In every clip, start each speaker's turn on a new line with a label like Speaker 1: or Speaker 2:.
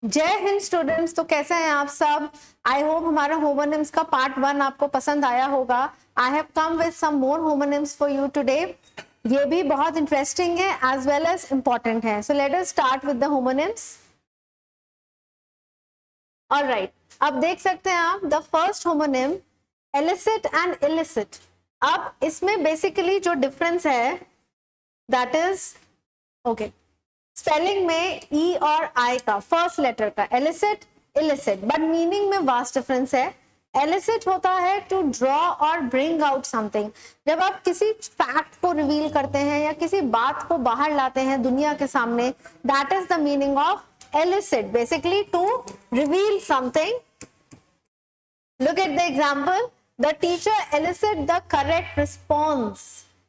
Speaker 1: जय हिंद स्टूडेंट्स। तो कैसे हैं आप सब? आई होप हमारा होमोनिम्स का पार्ट 1 आपको पसंद आया होगा। I have come with some more homonyms for you today. ये भी बहुत इंटरेस्टिंग है एज वेल एज इंपॉर्टेंट है। So let us start with the homonyms. Alright, अब देख सकते हैं आप the first homonym elicit and illicit. अब इसमें बेसिकली जो डिफरेंस है दैट इज ओके, स्पेलिंग में ई और आई का फर्स्ट लेटर का एलिसिट इलिसिट, बट मीनिंग में वास्ट डिफरेंस है। एलिसिट होता है टू ड्रॉ और ब्रिंग आउट समथिंग। जब आप किसी फैक्ट को रिवील करते हैं या किसी बात को बाहर लाते हैं दुनिया के सामने, that is the meaning of elicit, basically to reveal something. Look at the example, the teacher elicit the correct response,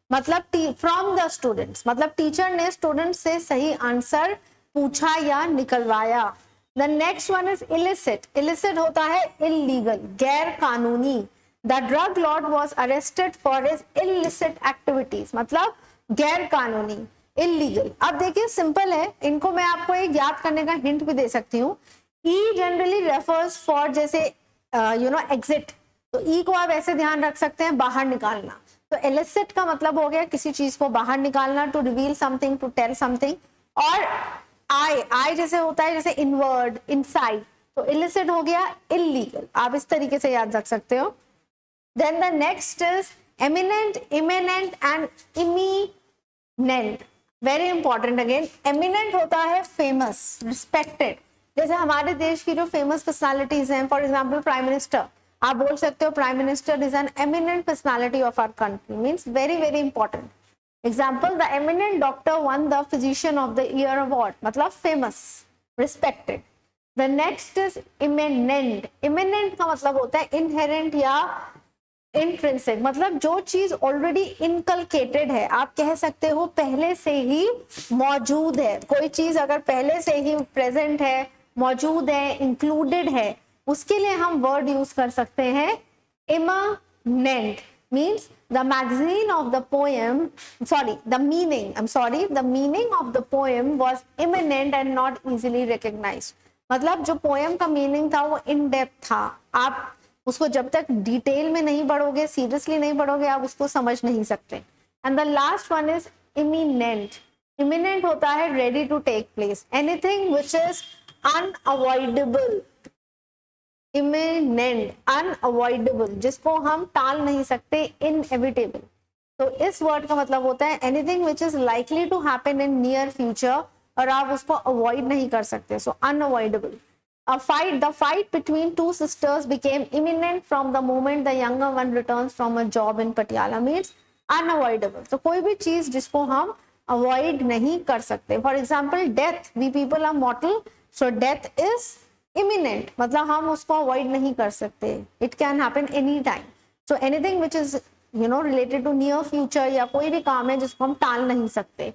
Speaker 1: मतलब फ्रॉम द स्टूडेंट्स, मतलब टीचर ने स्टूडेंट से सही आंसर पूछा या निकलवाया। The next one is illicit. Illicit होता है इलीगल, गैर कानूनी। The drug lord was arrested for his illicit activities, मतलब गैर कानूनी, इलीगल। अब देखिए सिंपल है, इनको मैं आपको एक याद करने का हिंट भी दे सकती हूँ। ई जनरली रेफर्स फॉर, जैसे एग्जिट, तो ई को आप ऐसे ध्यान रख सकते हैं, बाहर निकालना। तो एलिसिट का मतलब हो गया किसी चीज को बाहर निकालना, to reveal something, to tell something. और आई जैसे होता है, जैसे इनवर्ड, इनसाइड, तो इलिसिट हो गया इलीगल। आप इस तरीके से याद रख सकते हो। Then the next is eminent, eminent and eminent. Very important again. Eminent होता है फेमस, रिस्पेक्टेड, जैसे हमारे देश की जो फेमस पर्सनालिटीज हैं, फॉर एग्जाम्पल प्राइम मिनिस्टर, आप बोल सकते हो prime minister is an eminent personality of our country, means very very important. Example, the eminent doctor won the physician of the year award, मतलब famous, respected. The next is imminent. Eminent का मतलब होता है inherent या intrinsic, मतलब जो चीज already inculcated है, आप कह सकते हो पहले से ही मौजूद है। कोई चीज अगर पहले से ही प्रेजेंट है, मौजूद है, इंक्लूडेड है, उसके लिए हम वर्ड यूज कर सकते हैं immanent, means the magazine of the poem, the meaning of the poem was immanent and not easily recognized। मतलब जो पोएम का मीनिंग था वो इन डेप्थ था, आप उसको जब तक डिटेल में नहीं पढ़ोगे, सीरियसली नहीं पढ़ोगे, आप उसको समझ नहीं सकते। And the last one is imminent. Imminent होता है ready to take place, anything which is unavoidable. Imminent, unavoidable, जिसको हम टाल नहीं सकते, इनएविटेबल। तो इस वर्ड का मतलब होता है anything which is likely to happen in near future, और आप उसको अवॉइड नहीं कर सकते, so unavoidable. The fight between two sisters became imminent from the moment the younger one returns from a job in Patiala, means unavoidable। तो कोई भी चीज जिसको हम अवॉइड नहीं कर सकते, for example death, we people are mortal, so death is imminent, मतलब हम उसको अवॉइड नहीं कर सकते, it can happen any time. So anything which is related to near future, या कोई भी काम है जिसको हम टाल नहीं सकते।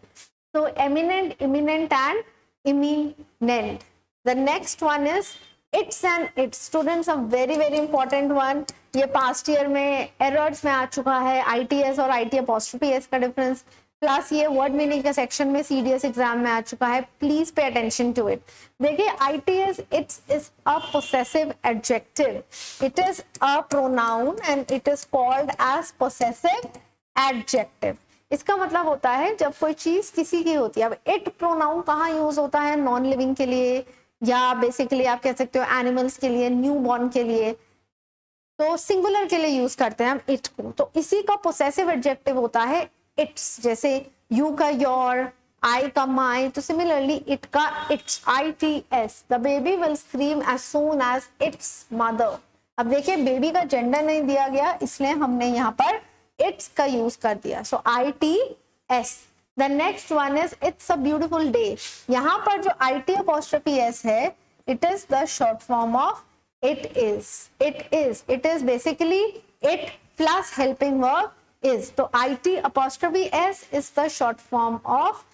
Speaker 1: So eminent, imminent and imminent. The next one is its and its। Students, a very very important one। ये past year में errors में आ चुका है, ITS और IT apostrophe S का difference, प्लस ये वर्ड मीनिंग के सेक्शन में CDS एग्जाम में आ चुका है। Please pay attention to it. देखिए ITS, it's is a possessive adjective, it is a pronoun and it is called as possessive adjective. इसका मतलब होता है जब कोई चीज किसी की होती है। अब इट प्रोनाउन कहाँ यूज होता है? नॉन लिविंग के लिए, या बेसिकली आप कह सकते हो एनिमल्स के लिए, न्यू बॉर्न के लिए, तो सिंगुलर के लिए यूज करते हैं हम इट को। तो इसी का पोसेसिव एडजेक्टिव होता है इट्स, जैसे यू का योर, आई का माई, तो सिमिलरली इट का its, ITS। The baby will scream as soon as its mother. अब देखिए बेबी का जेंडर नहीं दिया गया, इसलिए हमने यहाँ पर इट्स का यूज कर दिया, सो ITS। The next one is it's a beautiful day. यहाँ पर जो IT apostrophe S है, it is the short form of it is basically it plus helping verb is। तो IT apostrophe S is the short form of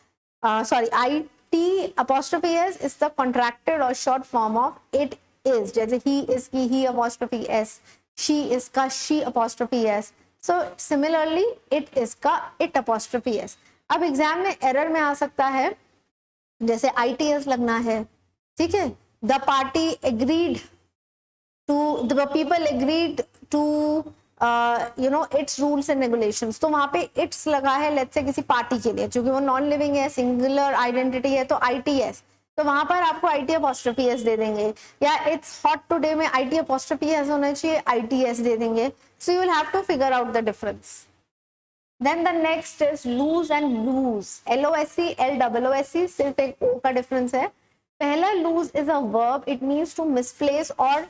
Speaker 1: IT apostrophe S is the contracted or short form of it is। जैसे he is की he apostrophe S, she is का she apostrophe S, so similarly it is का it apostrophe S। अब exam में error में आ सकता है, जैसे ITS लगना है, ठीक है, the party agreed to, the people agreed to its rules and regulations. तो वहां पे इट्स लगा है लेट्स से किसी पार्टी के लिए, क्योंकि वो नॉन लिविंग है, सिंगुलर आइडेंटिटी है, तो ITS, तो वहां पर आपको IT अपॉस्ट्रोफी एस दे देंगे, या इट्स हॉट टुडे में IT अपॉस्ट्रोफी एस होना चाहिए, ITS दे देंगे। So you will have to figure out the difference. Then the next is lose and lose, LOSE LOOSE, सिर्फ एक O का डिफरेंस है। पहला lose is a verb, it means to misplace or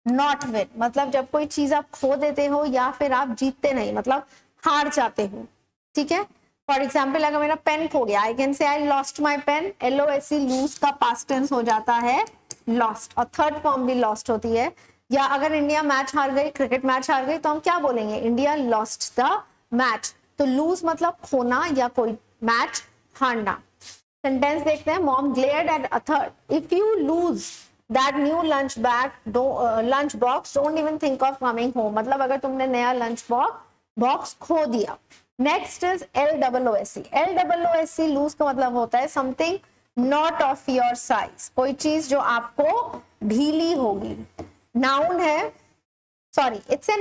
Speaker 1: not win, मतलब जब कोई चीज आप खो देते हो या फिर आप जीतते नहीं, मतलब हार जाते हो, ठीक है। फॉर एग्जाम्पल अगर मेरा पेन खो गया, I can say I lost my pen, LOSE lose का पास्ट टेंस हो जाता है लॉस्ट, और थर्ड फॉर्म भी लॉस्ट होती है। या अगर इंडिया मैच हार गई, क्रिकेट मैच हार गई, तो हम क्या बोलेंगे, इंडिया लॉस्ट द मैच। तो लूज मतलब खोना या कोई मैच हारना। सेंटेंस देखते हैं, mom glared at a third, if you lose that new lunch bag lunch box don't even think of coming home, मतलब अगर तुमने नया लंच बॉक्स खो दिया। Next is LOOSE, LOOSE loose का मतलब होता है something not of your size, कोई चीज जो आपको ढीली होगी। नाउन है, sorry, it's a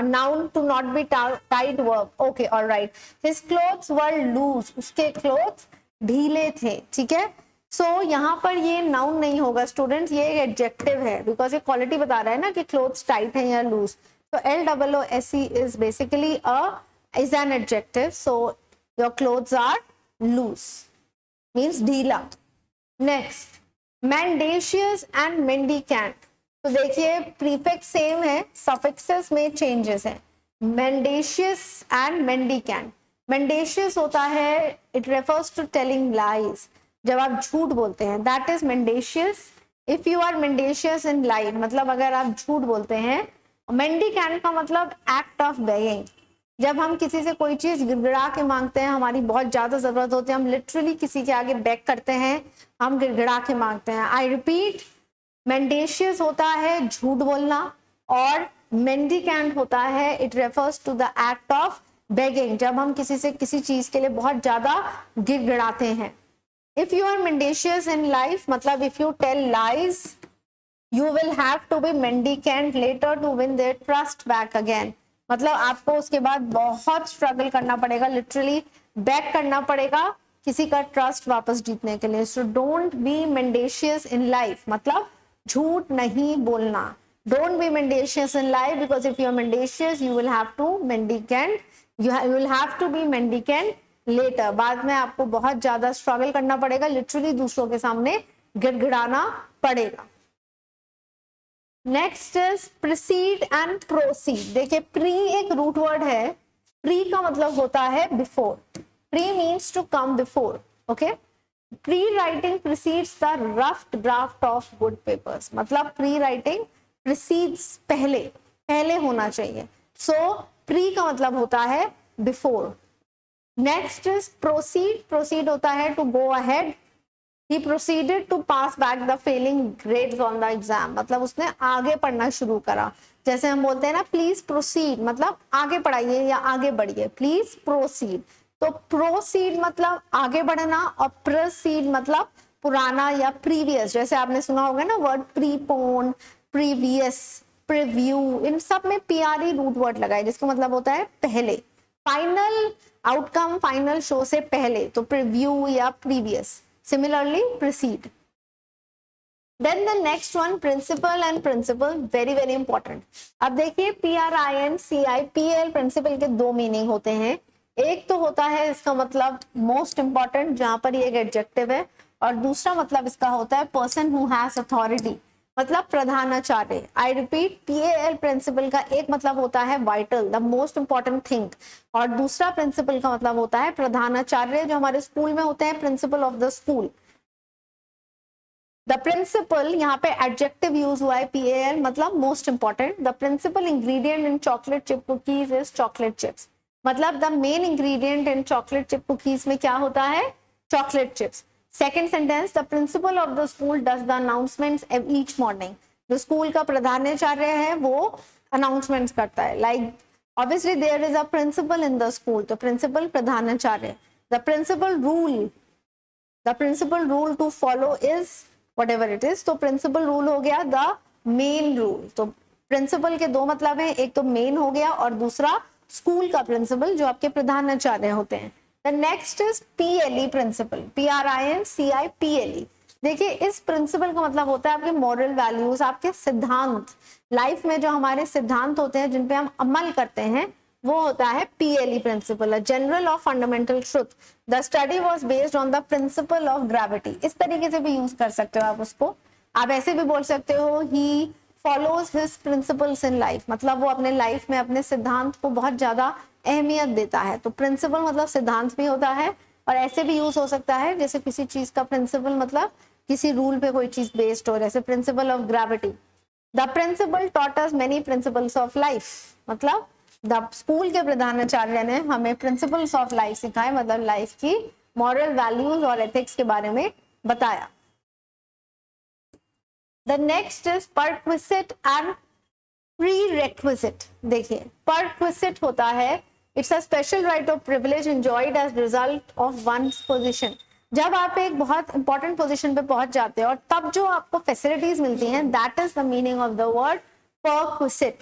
Speaker 1: noun to not be tied verb. Okay, all right. His clothes were loose, उसके clothes ढीले थे, ठीक है। So यहाँ पर ये noun नहीं होगा स्टूडेंट्स, ये एक adjective है, because ये quality बता रहा है ना कि clothes tight है या loose। तो LOOSE is basically is an adjective. So your clothes are loose, means ढीला। Next, mendacious and mendicant, तो देखिए प्रीफिक्स सेम है, सफिक्सेस में चेंजेस है। मेंडेशियस एंड मेंडिकेंट, मेंडेशियस होता है, it refers to telling lies, जब आप झूठ बोलते हैं, that is mendacious. If you are mendacious in life, मतलब अगर आप झूठ बोलते हैं। मेंडिकेंट का मतलब एक्ट ऑफ बेगिंग, जब हम किसी से कोई चीज गिड़गिड़ा के मांगते हैं, हमारी बहुत ज्यादा जरूरत होती है, हम लिटरली किसी के आगे बेग करते हैं, हम गिड़गिड़ा के मांगते हैं। आई रिपीट, मेंडेशियस होता है झूठ बोलना, और मेंडिकेंट होता है, it refers to the act of begging, जब हम किसी से किसी चीज के लिए बहुत ज्यादा गिड़गिड़ाते हैं। If you are mendacious in life, मतलब if you tell lies, you will have to be mendicant later to win their trust back again, मतलब आपको उसके बाद बहुत स्ट्रगल करना पड़ेगा, लिटरली बैक करना पड़ेगा किसी का ट्रस्ट वापस जीतने के लिए। So don't be mendacious in life, मतलब झूठ नहीं बोलना। Don't be mendacious in life, because if you are mendacious, you will have to mendicant. You will have to be mendicant later. बाद में आपको बहुत ज्यादा स्ट्रगल करना पड़ेगा, लिटरली दूसरों के सामने गिड़गिड़ाना पड़ेगा। Next is precede and proceed। देखिए प्री एक रूट वर्ड है, प्री का मतलब होता है before, pre means to come before, okay. Pre-writing precedes the rough draft of good papers, मतलब pre-writing precedes पहले होना चाहिए। So pre का मतलब होता है before। Next is proceed होता है to go ahead। He proceeded to pass back the failing grades on the exam, मतलब उसने आगे पढ़ना शुरू करा। जैसे हम बोलते हैं ना प्लीज प्रोसीड, मतलब आगे पढ़ाइए या आगे बढ़िए, प्लीज प्रोसीड। तो प्रोसीड मतलब आगे बढ़ना, और प्रोसीड मतलब पुराना या प्रीवियस, जैसे आपने सुना होगा ना वर्ड प्रीपोन, प्रीवियस, प्रीव्यू, इन सब में PRE रूट वर्ड लगा है, जिसका मतलब होता है पहले, फाइनल आउटकम, फाइनल शो से पहले, तो प्रीव्यू या previous. Similarly proceed. Then the next one, principal and principle, very very important. अब देखिए PRINCIPL, प्रिंसिपल के दो मीनिंग होते हैं। एक तो होता है इसका मतलब मोस्ट इंपॉर्टेंट, जहां पर ये एक एडजेक्टिव है, और दूसरा मतलब इसका होता है पर्सन हु हैज अथॉरिटी, मतलब प्रधानाचार्य। आई रिपीट, PAL प्रिंसिपल का एक मतलब होता है vital, the most important thing, और दूसरा प्रिंसिपल का मतलब होता है प्रधानाचार्य, जो हमारे स्कूल में होते हैं principal of the school. The principal, यहाँ पे एडजेक्टिव यूज हुआ है PAL, मतलब most important. The principal ingredient in chocolate chip cookies is chocolate chips, मतलब the main ingredient in chocolate chip cookies में क्या होता है, chocolate chips. Second sentence, the principal of the school does the announcements each morning, जो school का प्रधानाचार्य है वो अनाउंसमेंट्स करता है। Like obviously there is a principal in the school, तो प्रिंसिपल प्रधानाचार्य। The principal rule to follow is whatever it is. तो प्रिंसिपल रूल हो गया द मेन रूल. तो प्रिंसिपल के दो मतलब हैं, एक तो मेन हो गया और दूसरा स्कूल का प्रिंसिपल जो आपके प्रधानाचार्य होते हैं. The next is PLE principle, PRINCIPLE. देखिए इस प्रिंसिपल का मतलब होता है आपके मॉरल वैल्यूज, आपके सिद्धांत. लाइफ में जो हमारे सिद्धांत होते हैं जिन पे हम अमल करते हैं वो होता है PLE principle, general of fundamental truth. The study was based on the principal of gravity. इस तरीके से भी यूज कर सकते हो आप उसको. आप ऐसे भी बोल सकते हो he follows his principles in life, मतलब वो अपने लाइफ में अपने सिद्धांत को बहुत ज्यादा अहमियत देता है. तो प्रिंसिपल मतलब सिद्धांत भी होता है और ऐसे भी यूज हो सकता है जैसे किसी चीज का प्रिंसिपल मतलब किसी रूल पे कोई चीज बेस्ड हो, जैसे principle of gravity. The principal taught us many principles of life, मतलब द स्कूल के प्रधानाचार्य ने हमें प्रिंसिपल्स ऑफ लाइफ सिखाए, मतलब लाइफ की मॉरल वैल्यूज और एथिक्स के बारे में बताया. The next is perquisite and prerequisite. देखिए परक्विसिट होता है it's a special right of privilege enjoyed as result of one's position. जब आप एक बहुत इंपॉर्टेंट पोजीशन पे पहुंच जाते हैं और तब जो आपको फैसिलिटीज मिलती हैं, that is the meaning of the word perquisite.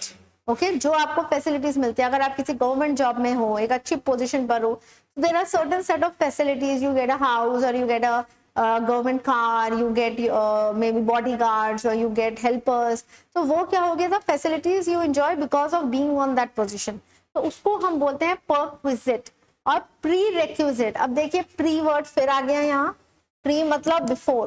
Speaker 1: Okay, जो आपको फैसिलिटीज मिलती है, अगर आप किसी गवर्नमेंट जॉब में हो, एक अच्छी पोजीशन पर हो, there are certain set of facilities. You get a house और you get a government car, you get maybe bodyguards or you get helpers. तो वो क्या हो गया था, facilities you enjoy because of being on that position. तो उसको हम बोलते हैं perquisite. और prerequisite, अब देखिए pre word फिर आ गया यहाँ. pre मतलब before.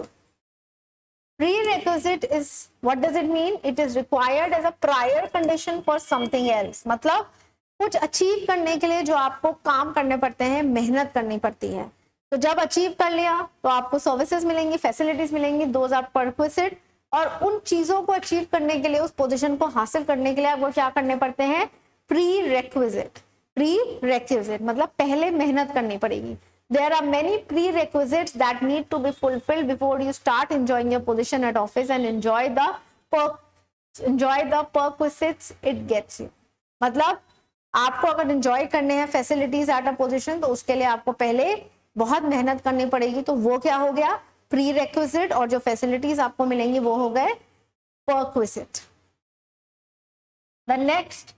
Speaker 1: Prerequisite is, what does it mean? It is required as a prior condition for something else. मतलब कुछ अचीव करने के लिए जो आपको काम करने पड़ते हैं, मेहनत करनी पड़ती है. तो जब अचीव कर लिया तो आपको सर्विसेज मिलेंगी, फैसिलिटीज मिलेंगी, दोज आर परक्विसिट. और उन चीजों को अचीव करने के लिए, उस पोजीशन को हासिल करने के लिए आपको क्या करने पड़ते हैं, प्रीरेक्विजिट. प्रीरेक्विजिट मतलब पहले मेहनत करनी पड़ेगी. There are many prerequisites that need to be fulfilled before you start enjoying your position at office and enjoy the perquisites it gets you. मतलब आपको अगर एंजॉय करने हैं फैसिलिटीज एट अ पोजीशन तो उसके लिए आपको पहले बहुत मेहनत करनी पड़ेगी. तो वो क्या हो गया, प्रीरेक्विजिट. और जो फैसिलिटीज आपको मिलेंगी वो हो गए perquisite. The next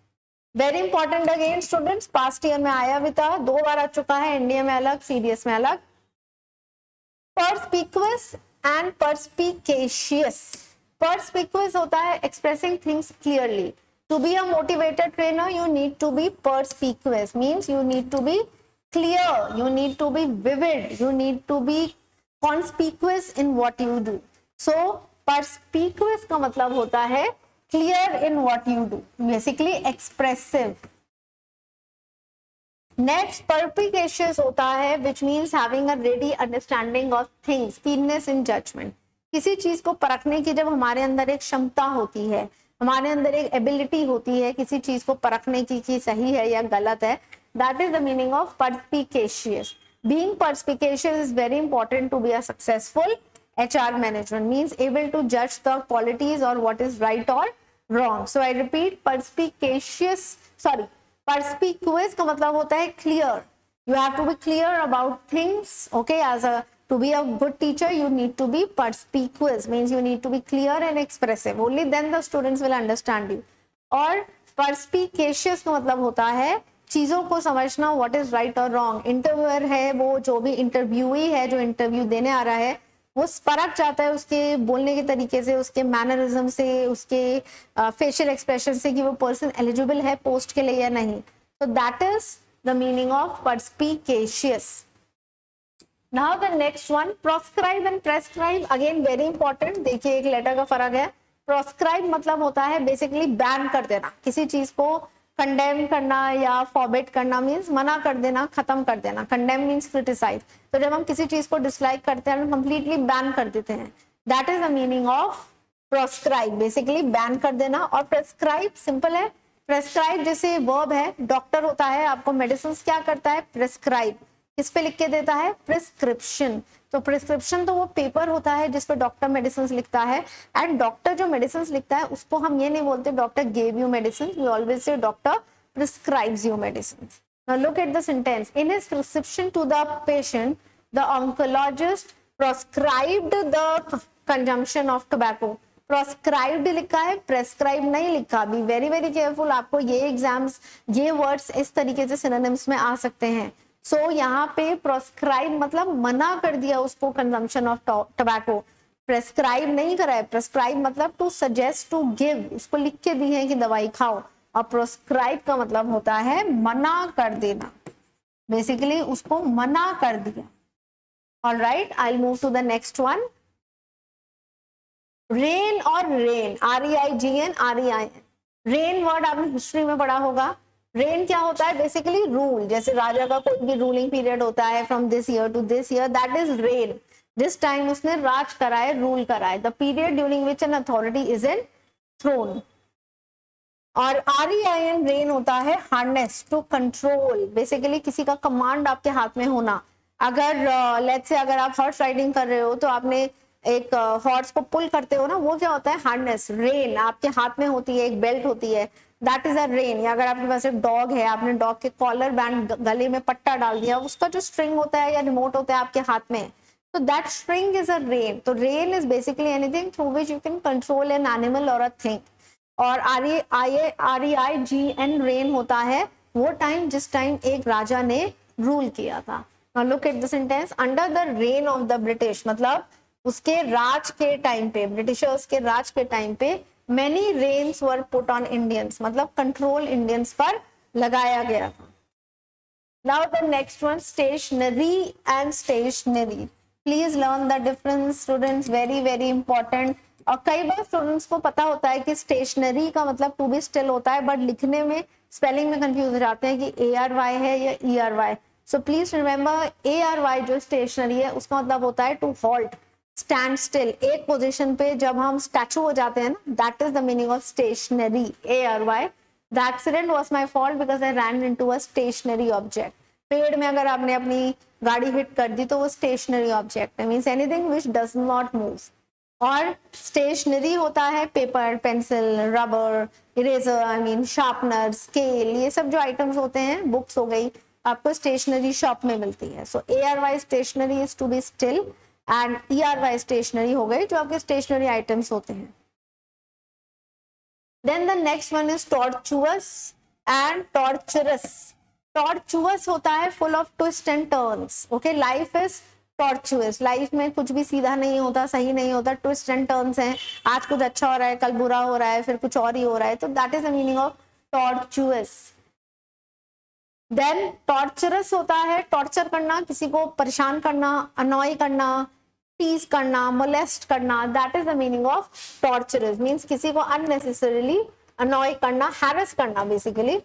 Speaker 1: very important again students, past year में आया भी था, 2 बार आ चुका है, एनडीए में अलग, सीडीएस में अलग. परस्पिक्युअस एंड परस्पिकेशियस. परस्पिक्युअस होता है expressing things clearly. To be a motivated trainer you need to be perspicuous, means you need to be clear, you need to be vivid, you need to be conspicuous in what you do. So perspicuous का मतलब होता है clear in what you do, basically expressive. Next perspicacious होता है which means having a ready understanding of things, keenness in judgment. किसी चीज को परखने की जब हमारे अंदर एक क्षमता होती है, हमारे अंदर एक एबिलिटी होती है किसी चीज को परखने की कि सही है या गलत है, that is the meaning of perspicacious. Being perspicacious is very important to be a successful HR management, means able to judge the qualities or what is right or wrong. So I repeat, perspicacious का मतलब होता है clear. You have to be clear about things. Okay, to be a good teacher you need to be perspicuous, means you need to be clear and expressive. Only then the students will understand you. और perspicacious का मतलब होता है चीजों को समझना, what is right और wrong. Interviewer है, वो जो भी इंटरव्यूई है जो इंटरव्यू देने आ रहा है, वो परख जाता है उसके बोलने के तरीके से, उसके मैनरिज्म से, उसके फेशियल एक्सप्रेशन से कि वो पर्सन एलिजिबल है पोस्ट के लिए या नहीं. तो that is the meaning of perspicacious. Now the next one, proscribe and prescribe. Again very important. देखिए एक लेटर का फर्क है. प्रोस्क्राइब मतलब होता है बेसिकली बैन कर देना, किसी चीज को कंडेम करना या फॉरबिड करना, मींस मना कर देना, खत्म कर देना. Condemn means criticise. तो जब हम किसी चीज को डिसलाइक करते हैं, कंप्लीटली बैन कर देते हैं, that is the meaning of proscribe, basically ban कर देना. और प्रेस्क्राइब सिंपल है. प्रेस्क्राइब जैसे वर्ब है, डॉक्टर होता है, आपको मेडिसिन क्या करता है, प्रेस्क्राइब. किस पे लिख के देता है, प्रिस्क्रिप्शन. तो प्रिस्क्रिप्शन तो वो पेपर होता है जिसपे डॉक्टर मेडिसिन लिखता है. एंड डॉक्टर जो मेडिसिन लिखता है उसको हम ये नहीं बोलते doctor gave you medicine, we always say doctor prescribes you medicine. Now look at the sentence. In his prescription to the patient the oncologist prescribed the consumption of tobacco. Proscribed लिखा है, prescribe नहीं लिखा। Be very very careful, आपको ये exams ये words इस तरीके से सिनोनिम्स में आ सकते हैं। सो यहाँ पे प्रोस्क्राइब मतलब मना कर दिया उसको कंजम्पशन ऑफ टोबैको, प्रेस्क्राइब नहीं करा है। प्रेस्क्राइब मतलब टू सजेस्ट, टू गिव, उसको लिख के दी है कि दवाई खाओ। और प्रोस्क्राइब का मतलब होता है मना कर देना, बेसिकली उसको मना कर दिया। Alright, I move to the next one. Rain और rein, REIGN REIN, reign word आपने हिस्ट्री में पढ़ा होगा। रेन क्या होता है? बेसिकली रूल, जैसे राजा का कोई भी रूलिंग पीरियड होता है from this year to this year, that is reign. जिस टाइम उसने राज कराए, रूल कराए, the period during which an authority is in throne. और REIN रेन होता है हार्नेस, टू कंट्रोल, बेसिकली किसी का कमांड आपके हाथ में होना। अगर लेट्स से अगर आप हॉर्स राइडिंग कर रहे हो तो आपने एक हॉर्स को पुल करते हो ना, वो क्या होता है? हार्नेस। रेन आपके हाथ में होती है, एक बेल्ट होती है, दैट इज अ रेन। या अगर आपके पास एक डॉग है, आपने डॉग के कॉलर बैंड गले में पट्टा डाल दिया, उसका जो स्ट्रिंग होता है या रिमोट होता है आपके हाथ में, तो that string is a rain. तो rain is basically anything through which you can control an animal और अ थिंग। और REIGN रेन होता है वो टाइम जिस टाइम एक राजा ने रूल किया था। Now look at the sentence, under the reign of the British, मतलब उसके राज के टाइम पे, ब्रिटिशर्स के राज के टाइम पे, many reigns were put on Indians, मतलब कंट्रोल इंडियंस पर लगाया गया था। Now the next one, stationery and stationery. Please learn the difference students, very very important. और कई बार स्टूडेंट्स को पता होता है कि स्टेशनरी का मतलब टू बी स्टिल होता है, बट लिखने में स्पेलिंग में कंफ्यूज हो जाते हैं कि ARY है या ERY। So please remember, ARY जो स्टेशनरी है उसका मतलब होता है टू हॉल्ट, स्टैंड स्टिल, एक पोजीशन पे जब हम स्टैचू हो जाते हैं ना, that is the meaning of stationary, ARY। The accident was my fault because I ran into a stationary object. पेड़ में अगर आपने अपनी गाड़ी हिट कर दी तो वो स्टेशनरी ऑब्जेक्ट है, means anything which does not move. और स्टेशनरी होता है paper, pencil, rubber, eraser, I mean sharpener, scale, ये सब जो आइटम्स होते हैं, बुक्स हो गई, आपको स्टेशनरी शॉप में मिलती है। So ARY stationary is to be still and ERY stationery हो गई जो आपके स्टेशनरी आइटम्स होते हैं। Then the next one is tortuous and torturous. Tortuous होता है full of twist and turns. Okay, life is tortuous, life में कुछ भी सीधा नहीं होता, सही नहीं होता, ट्विस्ट एंड टर्न्स हैं। आज कुछ अच्छा हो रहा है, कल बुरा हो रहा है, फिर कुछ और ही हो रहा है, तो that is the meaning of tortuous. Then torturous होता है टॉर्चर करना, किसी को परेशान करना, अनॉय करना, टीज करना, मोलेस्ट करना, that is the meaning of torturers. Means किसी को अननेसेसरीली अनॉय करना, हैरेस करना basically.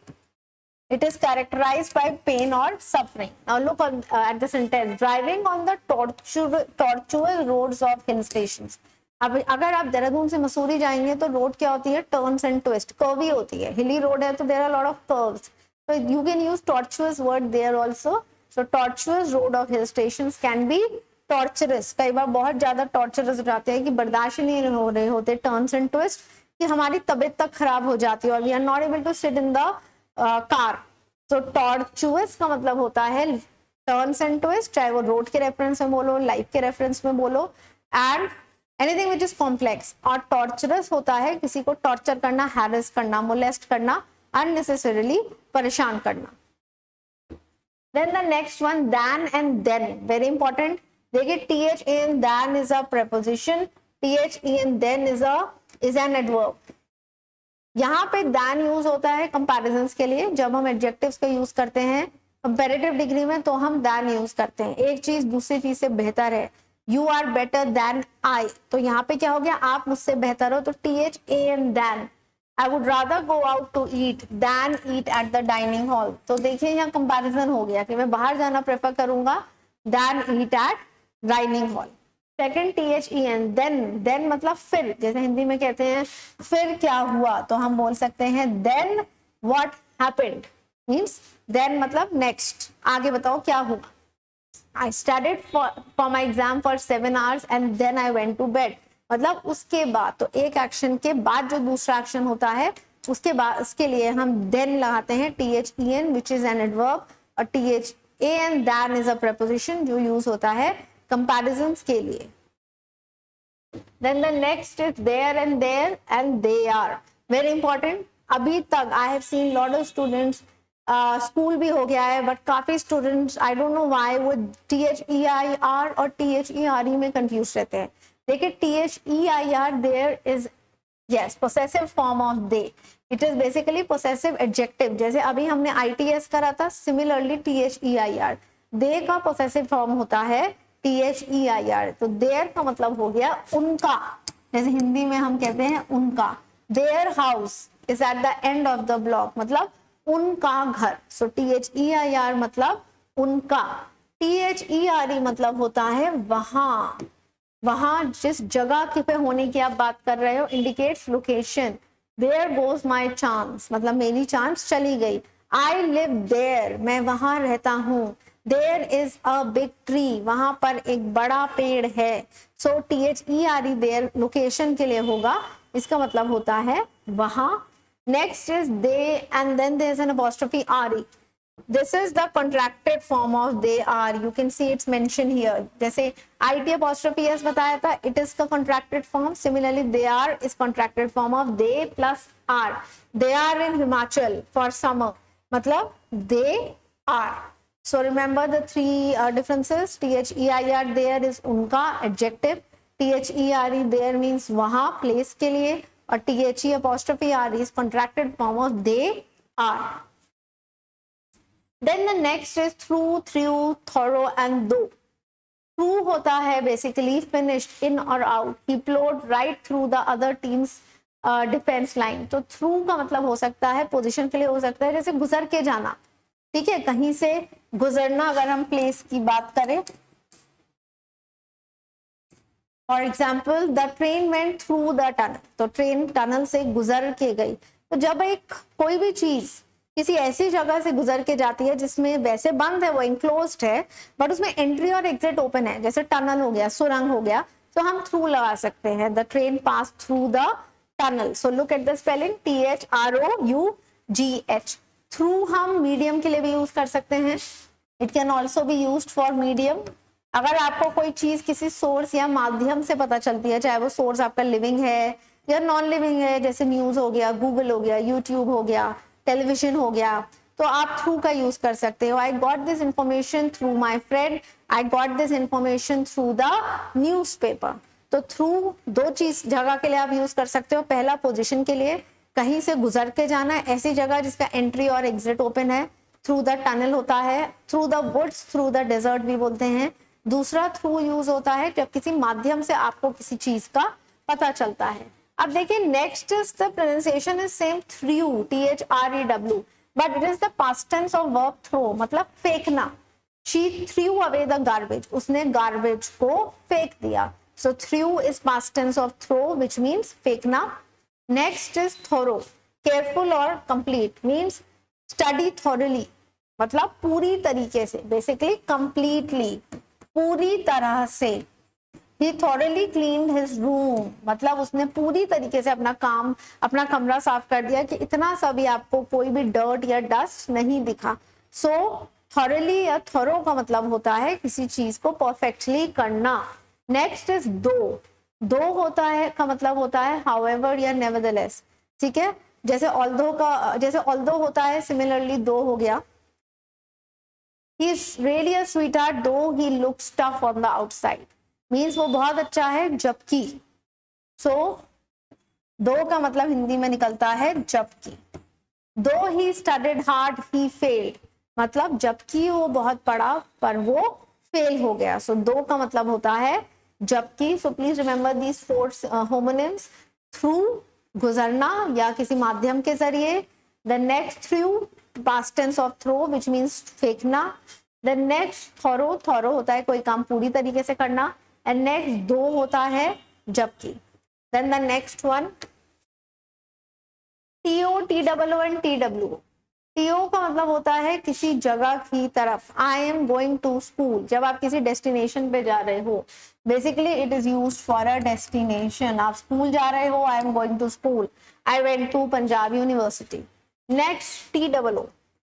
Speaker 1: It is characterized by pain or suffering. Now look at the sentence, driving on the tortuous roads of hill stations. अब अगर आप देहरादून से मसूरी जाएंगे तो रोड क्या होती है? टर्न्स एंड ट्विस्ट, कर्वी होती है। हिली रोड है तो there are lot of curves, so you can use tortuous word there also. So tortuous road of hill stations can be torturous. कई बार बहुत ज्यादा torturous हो जाते हैं कि बर्दाश्त नहीं हो रहे होते टर्न्स एंड ट्विस्ट, कि हमारी तबीयत तक खराब हो जाती है और we are not able to sit in the car. तो टॉर्चुअस का मतलब होता है टर्न्स एंड ट्विस्ट, चाहे वो रोड के रेफरेंस में बोलो, लाइफ के रेफरेंस में बोलो, and anything which is complex. और टॉर्चरस होता है किसी को टॉर्चर करना, हैरेस करना, मोलेस्ट करना, अननेसेसरीली परेशान करना। Then the next one, than and then, very important. देखिए THEN than is a preposition, THEN then is an adverb. यहाँ पे दैन यूज होता है कंपैरिजंस के लिए, जब हम एडजेक्टिव्स का यूज करते हैं कंपैरेटिव डिग्री में तो हम दैन यूज करते हैं। एक चीज दूसरी चीज से बेहतर है, you are better than I, तो यहाँ पे क्या हो गया? आप मुझसे बेहतर हो, तो THEN than. I would rather go out to eat than eat at the dining hall. तो देखिए यहाँ कंपैरिजन हो गया कि मैं बाहर जाना प्रेफर करूंगा than eat at dining hall. Second THEN then मतलब फिर, जैसे हिंदी में कहते हैं फिर क्या हुआ, तो हम बोल सकते हैं then what happened, means then मतलब नेक्स्ट, आगे बताओ क्या हुआ। I studied for my exam for 7 hours and then I went to bed, मतलब उसके बाद, तो एक एक्शन के बाद जो दूसरा एक्शन होता है उसके बाद, उसके लिए हम then लगाते हैं THEN which is an adverb, और THAN then is a preposition जो यूज होता है कंपैरिजंस के लिए। Then the next is there and they are. Very important. अभी तक I have seen lot of students school भी हो गया है बट काफी students I don't know why वो THEIR और THERE में कंफ्यूज रहते हैं. देखिए THEIR their is as possessive form of they. It is basically possessive adjective. जैसे अभी हमने ITS करा था, सिमिलरली THEIR दे का पोसेसिव फॉर्म होता है THEIR. तो देयर का मतलब हो गया उनका. जैसे हिंदी में हम कहते हैं उनका. Their house is at the end of the block, मतलब उनका घर. सो THEIR मतलब उनका. THERE मतलब होता है वहां. वहां जिस जगह पे होने की आप बात कर रहे हो, indicates location. There goes my chance मतलब मेरी चांस चली गई. आई लिव देयर मैं वहां रहता हूं. There is a big tree वहां पर एक बड़ा पेड़ है. सो THERE देयर लोकेशन के लिए होगा. इसका मतलब होता है वहां. Next is they and then there is an apostrophe RE. This is the contracted form of they are. You can see it's mentioned here. जैसे IT apostrophe S बताया था, it is the contracted form. Similarly, they are is contracted form of they plus are. They are in Himachal for summer. मतलब they are. So remember the three differences. THEIR there is उनका adjective. THERE there means वहाँ place के लिए. और THE apostrophe R is contracted form of they are. Then the next is through, thorough and though. Through होता है basically finished, in or out. He plowed right through the other team's defense line. तो through का मतलब हो सकता है position के लिए हो सकता है जैसे गुजर के जाना. ठीक है, कहीं से गुजरना. अगर हम प्लेस की बात करें, for example the train went through the tunnel. तो ट्रेन टनल से गुजर के गई. तो जब एक कोई भी चीज किसी ऐसी जगह से गुजर के जाती है जिसमें वैसे बंद है, वो इंक्लोज्ड है, बट उसमें एंट्री और एग्जिट ओपन है, जैसे टनल हो गया, सुरंग हो गया, तो हम थ्रू लगा सकते हैं. The train pass through the tunnel. So look at the spelling THROUGH. Through हम मीडियम के लिए भी यूज कर सकते हैं. It can also be use for medium. अगर आपको कोई चीज किसी सोर्स या माध्यम से पता चलती है, चाहे वो सोर्स आपका लिविंग है या नॉन लिविंग है, जैसे न्यूज हो गया, गूगल हो गया, यूट्यूब हो गया, टेलीविजन हो गया, तो आप थ्रू का यूज कर सकते हो. I got this information through my friend. I got this information through the newspaper. तो थ्रू दो चीज जगह के लिए आप यूज कर सकते हो. पहला पोजीशन के लिए, कहीं से गुजर के जाना, ऐसी जगह जिसका एंट्री और एग्जिट ओपन है. थ्रू द टनल होता है. Through the woods, through the desert भी बोलते हैं. दूसरा थ्रू यूज होता है जब किसी माध्यम से आपको किसी चीज का पता चलता है. अब देखिए next is the pronunciation is same through, THREW, but it is the past tense of verb throw, मतलब फेंकना. She threw away the garbage, उसने गार्बेज को फेंक दिया. So threw is past tense of throw which means फेंकना. Next is thorough, careful और complete means study thoroughly, मतलब पूरी तरीके से, बेसिकली कंप्लीटली, पूरी तरह से. He thoroughly cleaned his room, मतलब उसने पूरी तरीके से अपना कमरा साफ कर दिया कि इतना सा भी आपको कोई भी डर्ट या डस्ट नहीं दिखा. सो thoroughly या थोरो का मतलब होता है किसी चीज को परफेक्टली करना. नेक्स्ट इज दो. दो होता है का मतलब होता है however या nevertheless. ठीक है, जैसे although होता है, सिमिलरली दो हो गया. He is really a sweetheart though he looks tough on the outside. Means वो बहुत अच्छा है जबकि. So दो का मतलब हिंदी में निकलता है जबकि. Though he studied hard he failed, मतलब जबकि वो बहुत पढ़ा पर वो फेल हो गया. So दो का मतलब होता है जबकि. So please remember these four homonyms. Through गुजरना या किसी माध्यम के जरिए. The next through past tense of throw which means फेंकना. The next thorough होता है कोई काम पूरी तरीके से करना. And next दो होता है जबकि. Then the next one TO, TOO and TW. TO का मतलब होता है किसी जगह की तरफ. I am going to school, जब आप किसी डेस्टिनेशन पे जा रहे हो. Basically it is used for a destination. आप स्कूल जा रहे हो, I am going to school. I went to Punjab university. Next TOO,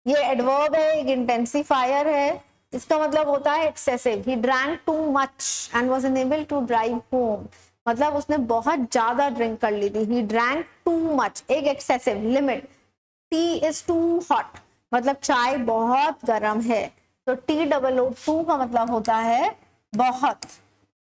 Speaker 1: ये एडवर्ब है, एक इंटेंसिफायर है. इसका मतलब होता है excessive. He drank too much and was unable to drive home. मतलब उसने बहुत ज्यादा ड्रिंक कर ली थी, ही ड्रैंक टू मच, एक excessive, limit, tea is too hot, मतलब चाय बहुत गर्म है, तो TOO का मतलब होता है बहुत।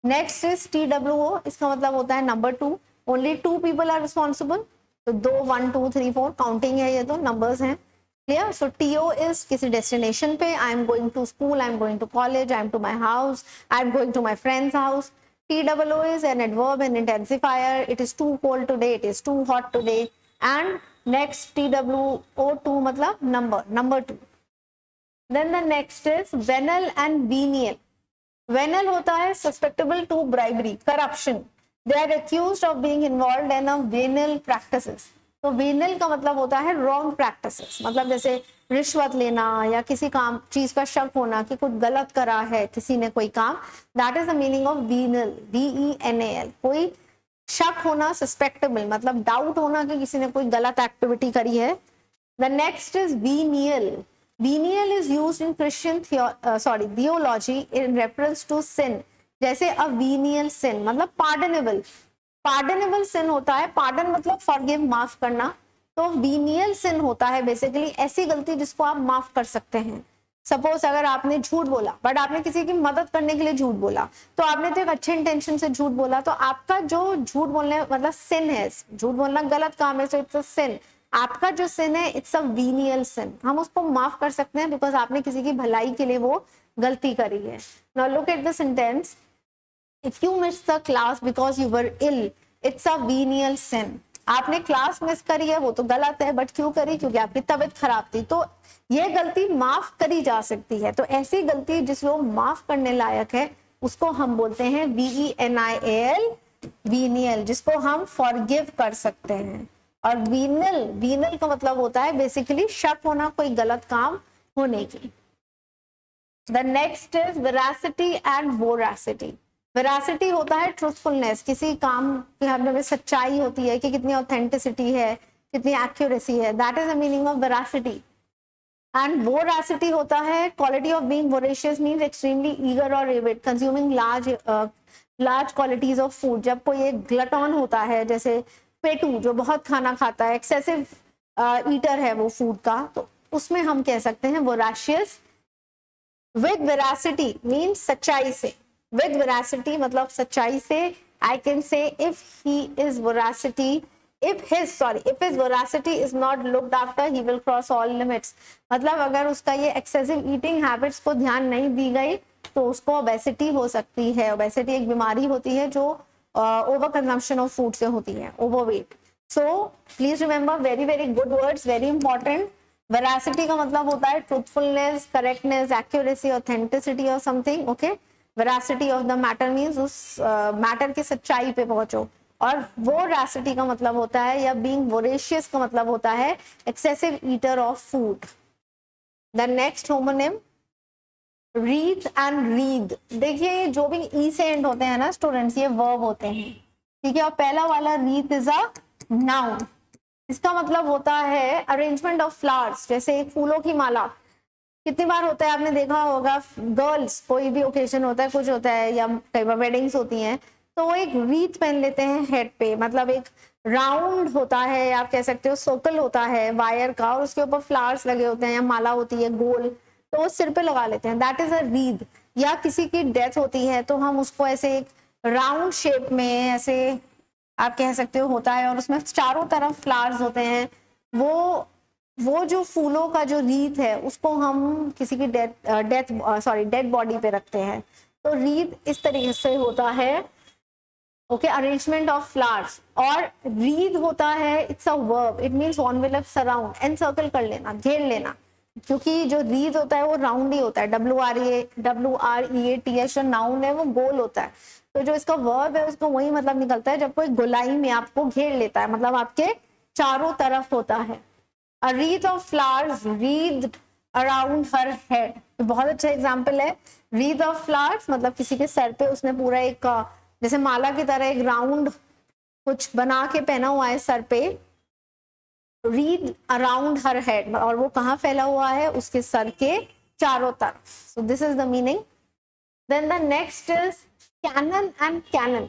Speaker 1: नेक्स्ट इज TWO, इसका मतलब होता है number 2, only 2 people are responsible, तो 2 1 2 3 4 काउंटिंग है, ये तो नंबर्स हैं, क्लियर। सो TO इज किसी डेस्टिनेशन पे, I am going to school, I am going to college, I am to my house, I am going to my friends house. TOO is an adverb and intensifier, it is too cold today, it is too hot today, and next TWO2 मतलब number 2. Then the next is venal and venial. Venal होता है susceptible to bribery, corruption. They are accused of being involved in a venal practices. तो venal का मतलब होता है wrong practices, मतलब जैसे रिश्वत लेना या किसी काम चीज का शक होना कि कुछ गलत करा है किसी ने कोई काम, that is the meaning of venal, VENAL. कोई शक होना, सस्पेक्टेबल मतलब डाउट होना कि किसी ने कोई गलत एक्टिविटी करी है. The next is venial. Venial is used in Christian theology in reference to sin. जैसे a venial sin मतलब pardonable. Pardonable sin होता है, pardon मतलब forgive, माफ करना, तो venial sin होता है बेसिकली ऐसी गलती जिसको आप माफ कर सकते हैं. सपोज अगर आपने झूठ बोला बट आपने किसी की मदद करने के लिए झूठ बोला, तो आपने तो एक अच्छे इंटेंशन से झूठ बोला, तो आपका जो झूठ बोलने मतलब सिन है, झूठ बोलना गलत काम है, सो इट्स अ सिन. आपका जो सिन है इट्स अ वीनियल सिन, हम उसको माफ कर सकते हैं बिकॉज आपने किसी की भलाई के लिए वो गलती करी है. Now look at the sentence, if you miss the class because you were ill, it's a venial sin. आपने क्लास मिस करी है वो तो गलत है, बट क्यों करी? क्योंकि आपकी तबीयत खराब थी, तो ये गलती माफ करी जा सकती है. तो ऐसी गलती जिसको माफ करने लायक है उसको हम बोलते हैं VENIAL, वीनियल, जिसको हम फॉरगिव कर सकते हैं. और वीनल का मतलब होता है बेसिकली शक होना कोई गलत काम होने की. The next is veracity and voracity. Veracity होता है ट्रूथफुलनेस, किसी काम के हमें में सच्चाई होती है कि कितनी ऑथेंटिसिटी है, कितनी एक्यूरेसी है, that is the meaning of veracity. And voracity होता है quality of being voracious, means extremely eager और avid, consuming large qualities of food. जब कोई एक ग्लटॉन होता है, जैसे पेटू जो बहुत खाना खाता है, एक्सेसिव ईटर है वो फूड का, तो उसमें हम कह सकते हैं वोराशियस. विद वेरासिटी मींस सच्चाई से, विद वेरासिटी मतलब सच्चाई से. I can say if he is voracity, if his voracity is not looked after, he will cross all limits. मतलब अगर उसका ये excessive eating habits को ध्यान नहीं दी गई तो उसको obesity हो सकती है. obesity एक बीमारी होती है जो ओवर कंजम्पशन ऑफ फूड से होती है, overweight. So please remember, very very good words, very important. Veracity का मतलब होता है ट्रूथफुलनेस, करेक्टनेस, एक्यूरेसी, ऑथेंटिसिटी और something. Okay, veracity of the matter means उस मैटर की सच्चाई पे पहुंचो. और वोरासिटी का मतलब होता है, या बीइंग वोरेशियस का मतलब होता है excessive eater of food. The next homonym wreath and wreathe. देखिए ये जो भी ई से एंड होते हैं ना स्टूडेंट्स, ये वर्ब होते हैं, ठीक है. और पहला वाला रीथ इज अ नाउन. इसका मतलब होता है अरेंजमेंट ऑफ फ्लावर्स, जैसे एक फूलों की माला. कितनी बार होता है आपने देखा होगा, गर्ल्स कोई भी ओकेजन होता है, कुछ होता है, या कई बार वेडिंग्स होती हैं, तो वो एक रीथ पहन लेते हैं हेड पे, मतलब एक राउंड होता है, आप कह सकते हो सर्कल होता है वायर का, और उसके ऊपर फ्लावर्स लगे होते हैं या माला होती है गोल, तो वो सिर पे लगा लेते हैं, दैट इज अ रीथ. या किसी की डेथ होती है तो हम उसको ऐसे एक राउंड शेप में ऐसे आप कह सकते हो होता है, और उसमें चारों तरफ फ्लावर्स होते हैं. वो जो फूलों का जो रीथ है उसको हम किसी की डेड बॉडी पे रखते हैं. तो रीथ इस तरीके से होता है. Okay, arrangement of flowers. और रीद होता है it's a verb, it means envelope, surround, encircle कर लेना, घेर लेना. क्योंकि जो रीद होता है वो राउंड ही होता है, WREATH जो नाउन है वो गोल होता है. तो जो इसका वर्ब है उसको वही मतलब निकलता है जब कोई गोलाई में आपको घेर लेता है, मतलब आपके चारों तरफ होता है. A wreath of flowers wreathe around her head. बहुत अच्छा एग्जाम्पल है. रीथ ऑफ फ्लावर्स मतलब किसी के सर पे उसने पूरा एक जैसे माला की तरह एक राउंड कुछ बना के पहना हुआ है सर पे. रीड अराउंड हर हेड, और वो कहाँ फैला हुआ है? उसके सर के चारों तरफ. So this is the meaning. Then the next is cannon and canon.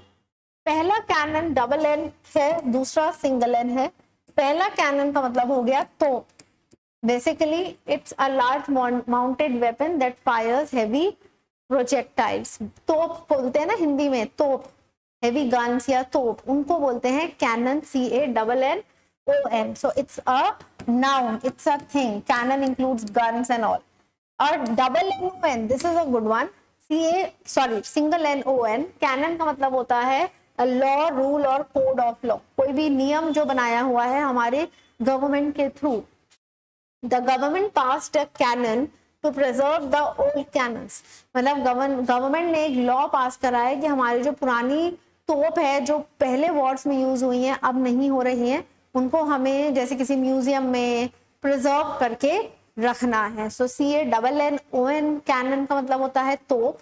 Speaker 1: पहला कैनन डबल एन है, दूसरा सिंगल एन है। पहला कैनन का मतलब हो गया तोप। Basically it's a large mounted weapon that fires heavy projectiles. तोप बोलते हैं ना हिंदी में, तोप, हेवी गन्स या तोप, उनको बोलते हैं cannon, CANNON। So it's a noun, it's a thing. Cannon includes guns and all. और double NON, this is a good one. Single NON, canon का मतलब होता है लॉ, रूल और कोड ऑफ लॉ। कोई भी नियम जो बनाया हुआ है हमारे गवर्नमेंट के through. The government passed a canon to preserve the old cannons. मतलब गवर्नमेंट ने एक लॉ पास करा है कि हमारी जो पुरानी तोप है, जो पहले वॉर्स में यूज हुई हैं, अब नहीं हो रही हैं, उनको हमें जैसे किसी म्यूजियम में प्रिजर्व करके रखना है। सो CANNON कैनन का मतलब होता है तोप,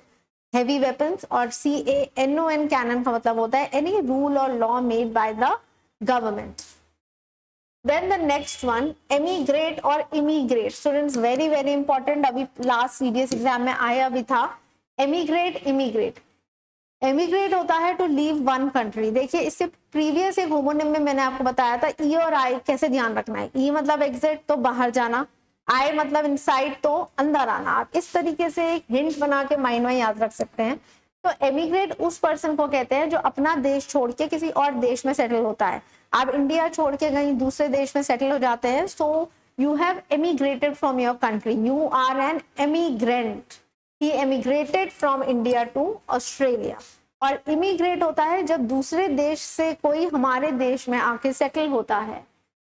Speaker 1: हेवी वेपन्स, और CANON कैनन का मतलब होता है एनी रूल और law made by the government. Then the next one, emigrate और immigrate. Students, very very important, अभी लास्ट CDS एग्जाम में आया भी था। emigrate, immigrate. emigrate होता है टू लीव वन कंट्री। देखिए इससे प्रीवियस एक होमोनिम में मैंने आपको बताया था ई और आई कैसे ध्यान रखना है। ई मतलब एग्जिट, तो बाहर जाना, आई मतलब इनसाइड, तो अंदर आना। आप इस तरीके से एक हिंट बना के माइंड में याद रख सकते हैं। तो एमिग्रेट उस पर्सन को कहते हैं जो अपना देश छोड़ के किसी और देश में सेटल होता है। आप इंडिया छोड़ के कहीं दूसरे देश में सेटल हो जाते हैं, so you have emigrated from your country, you are an emigrant. He emigrated from India to Australia. और इमिग्रेट होता है जब दूसरे देश से कोई हमारे देश में आके सेटल होता है।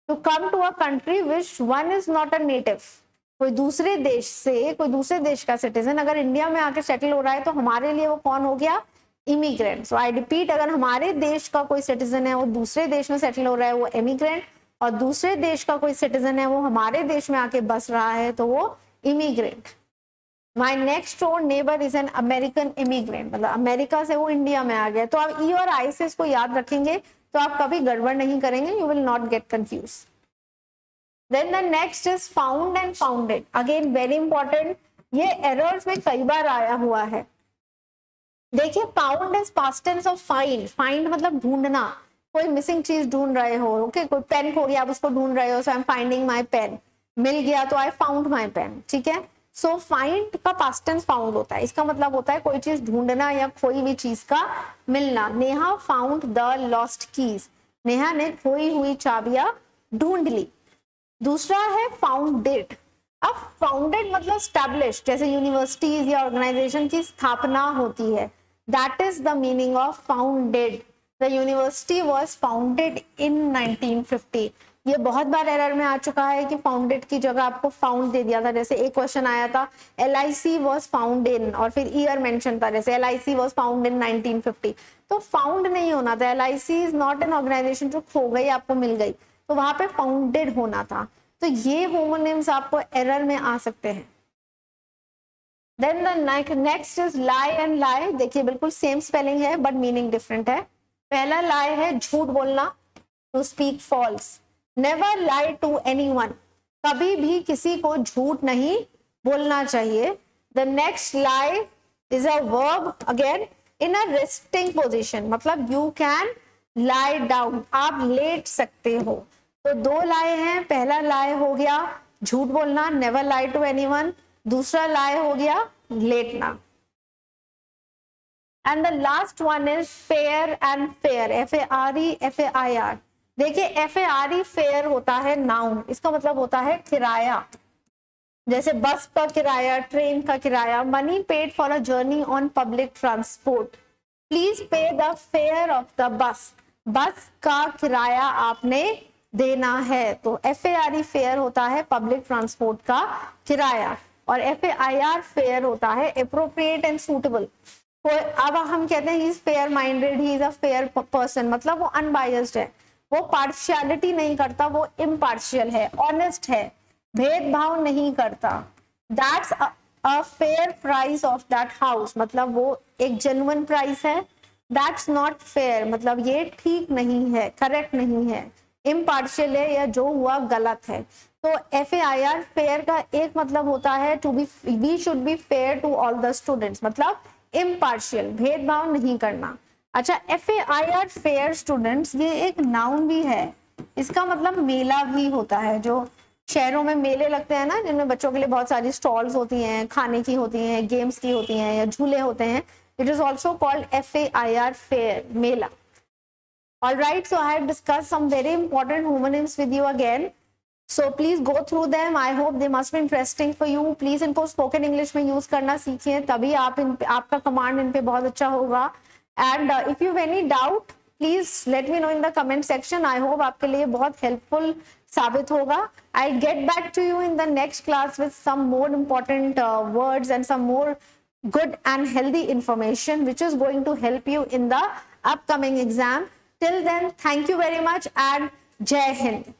Speaker 1: To come to a country which one is not a native. कोई दूसरे देश से, कोई दूसरे देश का सिटीजन अगर इंडिया में आके सेटल हो रहा है तो हमारे लिए वो कौन हो गया? इमिग्रेंट। सो आई रिपीट, अगर हमारे देश का कोई सिटीजन है वो दूसरे देश में सेटल हो रहा है वो इमिग्रेंट, और दूसरे देश का कोई सिटीजन है वो हमारे देश में आके बस रहा है तो वो immigrant. My next door neighbour is an American immigrant, मतलब अमेरिका से वो इंडिया में आ गया। तो आप ई और आई से इसको याद रखेंगे तो आप कभी गड़बड़ नहीं करेंगे, you will not get confuse. Then the next is found and founded. Again very important, ये एरर्स में कई बार आया हुआ है। देखिए found is past tense of find. Find मतलब ढूंढना, कोई मिसिंग चीज ढूंढ रहे हो। ओके, कोई पेन खो गया आप उसको ढूंढ रहे हो, so I am finding my pen. मिल गया तो आई फाउंड माय पेन, ठीक है। सो फाइंड का पास्ट टेंस फाउंड होता है। इसका मतलब होता है कोई चीज ढूंढना या कोई भी चीज का मिलना। Neha found the lost keys. Neha ने खोई हुई चाबियां ढूंढ ली। दूसरा है फाउंडेड। अब फाउंडेड मतलब स्टैब्लिश, जैसे यूनिवर्सिटीज या ऑर्गेनाइजेशन की स्थापना होती है, that is the meaning of founded. The university was founded in 1950। ये बहुत बार एरर में आ चुका है कि फाउंडेड की जगह आपको फाउंड दे दिया था। जैसे एक क्वेश्चन आया था LIC वाज फाउंड इन, और फिर ईयर मेंशन था, जैसे LIC वाज फाउंड इन 1950। तो फाउंड नहीं होना था। LIC is not an organization जो खो गई, आपको मिल गई, तो वहां पे फाउंडेड होना था। तो ये होमोनिम्स आपको एरर में आ सकते हैं। Then the next is lie and lie. देखिए बिल्कुल सेम स्पेलिंग है बट मीनिंग डिफरेंट है। पहला लाई है झूठ बोलना, to speak false. Never lie to anyone, कभी भी किसी को झूठ नहीं बोलना चाहिए। The next lie is a verb, again in a resting position, मतलब यू कैन लाई डाउन, आप लेट सकते हो। तो दो लाए हैं। पहला लाए हो गया झूठ बोलना, नेवर लाई टू एनीवन। दूसरा लाए हो गया लेटना। And the last one is fair and fair, FARE FAIR। देखिए FARE फेयर होता है नाउन, इसका मतलब होता है किराया, जैसे बस का किराया, ट्रेन का किराया। Money paid for a journey on public transport, please pay the fair of the bus, बस का किराया आपने देना है। तो FARE फेयर होता है पब्लिक ट्रांसपोर्ट का किराया, और FAIR फेयर होता है अप्रोप्रिएट एंड सूटेबल। अब हम कहते हैं he is fair minded, he is a fair person, मतलब वो अनबायस्ड है, वो पार्शियलिटी नहीं करता, वो इम्पार्शियल है, ऑनेस्ट है, भेदभाव नहीं करता। That's a fair price of that house, मतलब वो एक जेन्युइन प्राइस है। दैट्स नॉट फेयर, मतलब ये ठीक नहीं है, करेक्ट नहीं है, इम्पार्शियल है, या जो हुआ गलत है। तो FAIR फेयर का एक मतलब होता है to be, we should be fair to all the students, मतलब इम्पार्शियल, भेदभाव नहीं करना। अच्छा, FAIR फेयर स्टूडेंट्स, ये एक नाउन भी है, इसका मतलब मेला भी होता है। जो शहरों में मेले लगते हैं ना, जिनमें बच्चों के लिए बहुत सारी स्टॉल्स होती हैं, खाने की होती हैं, गेम्स की होती हैं, या झूले होते हैं, it is also called FAIR fair, Mela. All right, so I have discussed some very important homonyms with you again. So please go through them. I hope they must be interesting for you. Please इनको spoken English में use करना सीखिए, तभी आपका command इन पे बहुत अच्छा होगा. And if you have any doubt, please let me know in the comment section. I hope आपके लिए बहुत helpful साबित होगा. I'll get back to you in the next class with some more important words and some more good and healthy information which is going to help you in the upcoming exam. Till then, thank you very much and Jai Hind.